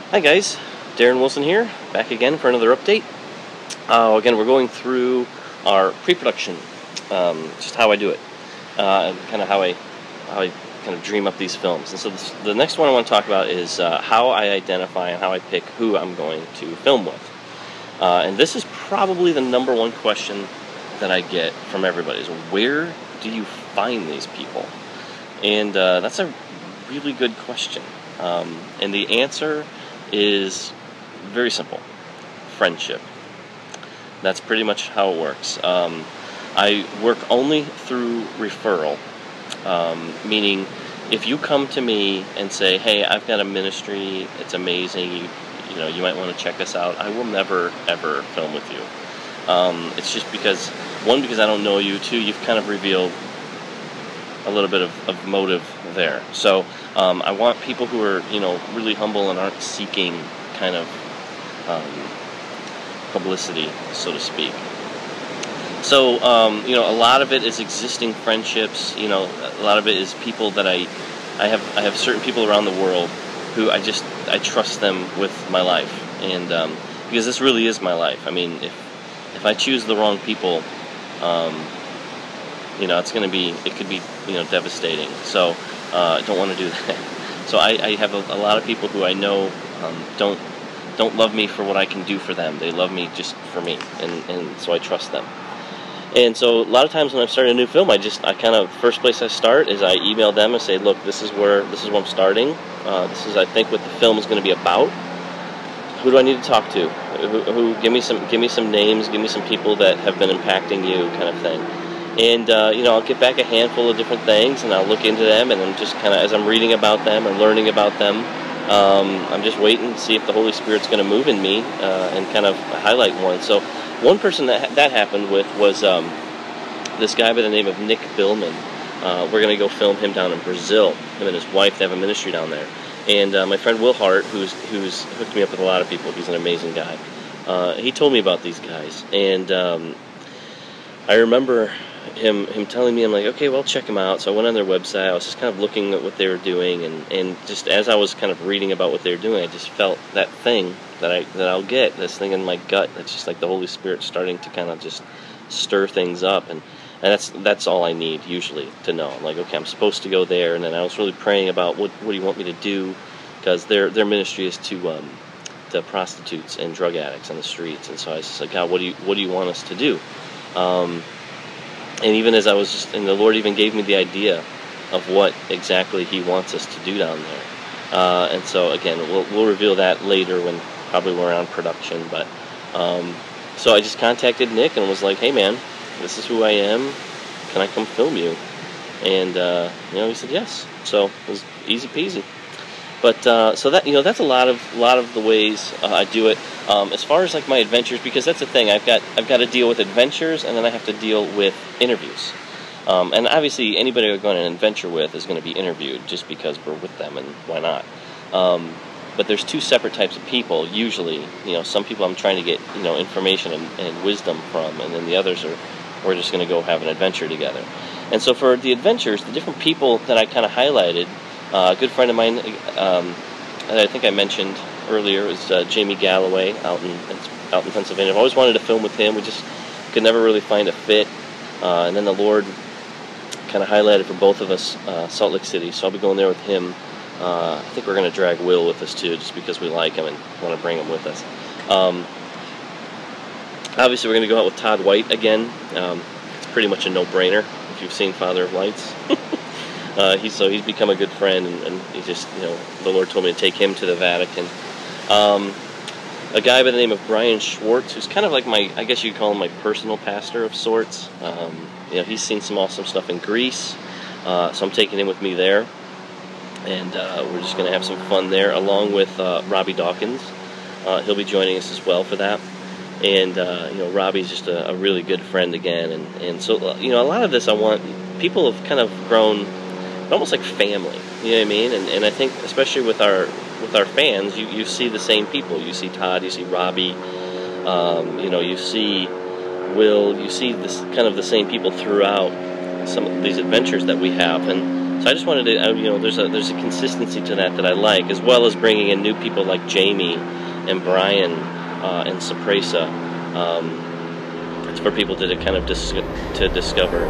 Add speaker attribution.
Speaker 1: Hi guys, Darren Wilson here, back again for another update. Again, we're going through our pre-production, just how I do it, and kind of how I kind of dream up these films. And so the next one I want to talk about is how I identify and how I pick who I'm going to film with. And this is probably the number one question that I get from everybody: is where do you find these people? And that's a really good question. And the answer is very simple: friendship. That's pretty much how it works. I work only through referral, meaning if you come to me and say, hey, I've got a ministry, it's amazing, you might want to check us out, I will never ever film with you. It's just because, one, because I don't know you, two, you've kind of revealed a little bit of motive there. So I want people who are, really humble and aren't seeking kind of publicity, so to speak. So, a lot of it is existing friendships. A lot of it is people that I have certain people around the world who I trust them with my life, and because this really is my life. I mean, if I choose the wrong people, it could be devastating. So I don't want to do that. So I have a lot of people who I know don't love me for what I can do for them. They love me just for me, and so I trust them. And so a lot of times when I'm starting a new film, first place I start is I email them and say, look, this is where I'm starting. This is, I think, what the film is going to be about. Who do I need to talk to? Who give me some names, give me some people that have been impacting you, kind of thing. And I'll get back a handful of different things, and I'll look into them, and I'm just kind of, as I'm reading about them and learning about them, I'm just waiting to see if the Holy Spirit's going to move in me and kind of highlight one. So one person that happened with was this guy by the name of Nick Billman. We're going to go film him down in Brazil. Him and his wife, they have a ministry down there. And my friend Will Hart, who's hooked me up with a lot of people, he's an amazing guy. He told me about these guys, and I remember him telling me, I'm like, okay, well, check them out. So I went on their website. I was just kind of looking at what they were doing, and just as I was kind of reading about what they were doing, I just felt that thing that I'll get, this thing in my gut that's just like the Holy Spirit starting to kind of just stir things up, and that's all I need usually to know. I'm like, okay, I'm supposed to go there. And then I was really praying about what do you want me to do, because their ministry is to prostitutes and drug addicts on the streets. And so I was just like, God, what do you want us to do? And even as I was and the Lord even gave me the idea of what exactly He wants us to do down there. And so again, we'll reveal that later when probably we're on production. But so I just contacted Nick and was like, hey man, this is who I am. Can I come film you? And he said yes. So it was easy peasy. But so that that's a lot of the ways I do it. As far as like my adventures, because that's the thing, I've got to deal with adventures, and then I have to deal with interviews. And obviously anybody we're going on an adventure with is going to be interviewed just because we're with them, and why not? But there's two separate types of people usually. Some people I'm trying to get information and wisdom from, and then the others we're just going to go have an adventure together. And so for the adventures, the different people that I kind of highlighted. A good friend of mine that I think I mentioned earlier was Jamie Galloway out in Pennsylvania. I've always wanted to film with him. We just could never really find a fit. And then the Lord kind of highlighted for both of us Salt Lake City. So I'll be going there with him. I think we're going to drag Will with us too, just because we like him and want to bring him with us. Obviously, we're going to go out with Todd White again. It's pretty much a no-brainer if you've seen Father of Lights. He's become a good friend, and he just, the Lord told me to take him to the Vatican. A guy by the name of Brian Schwartz, who's kind of like I guess you'd call him my personal pastor of sorts. He's seen some awesome stuff in Greece, so I'm taking him with me there, and we're just going to have some fun there, along with Robbie Dawkins. He'll be joining us as well for that. And Robbie's just a really good friend again, and so a lot of this I want people have kind of grown almost like family, you know what I mean? And I think especially with our fans, you see the same people. You see Todd, you see Robbie, you see Will, you see this kind of the same people throughout some of these adventures that we have, and So I just wanted to, there's a consistency to that I like, as well as bringing in new people like Jamie and Brian and Sapresa. It's for people to kind of to discover.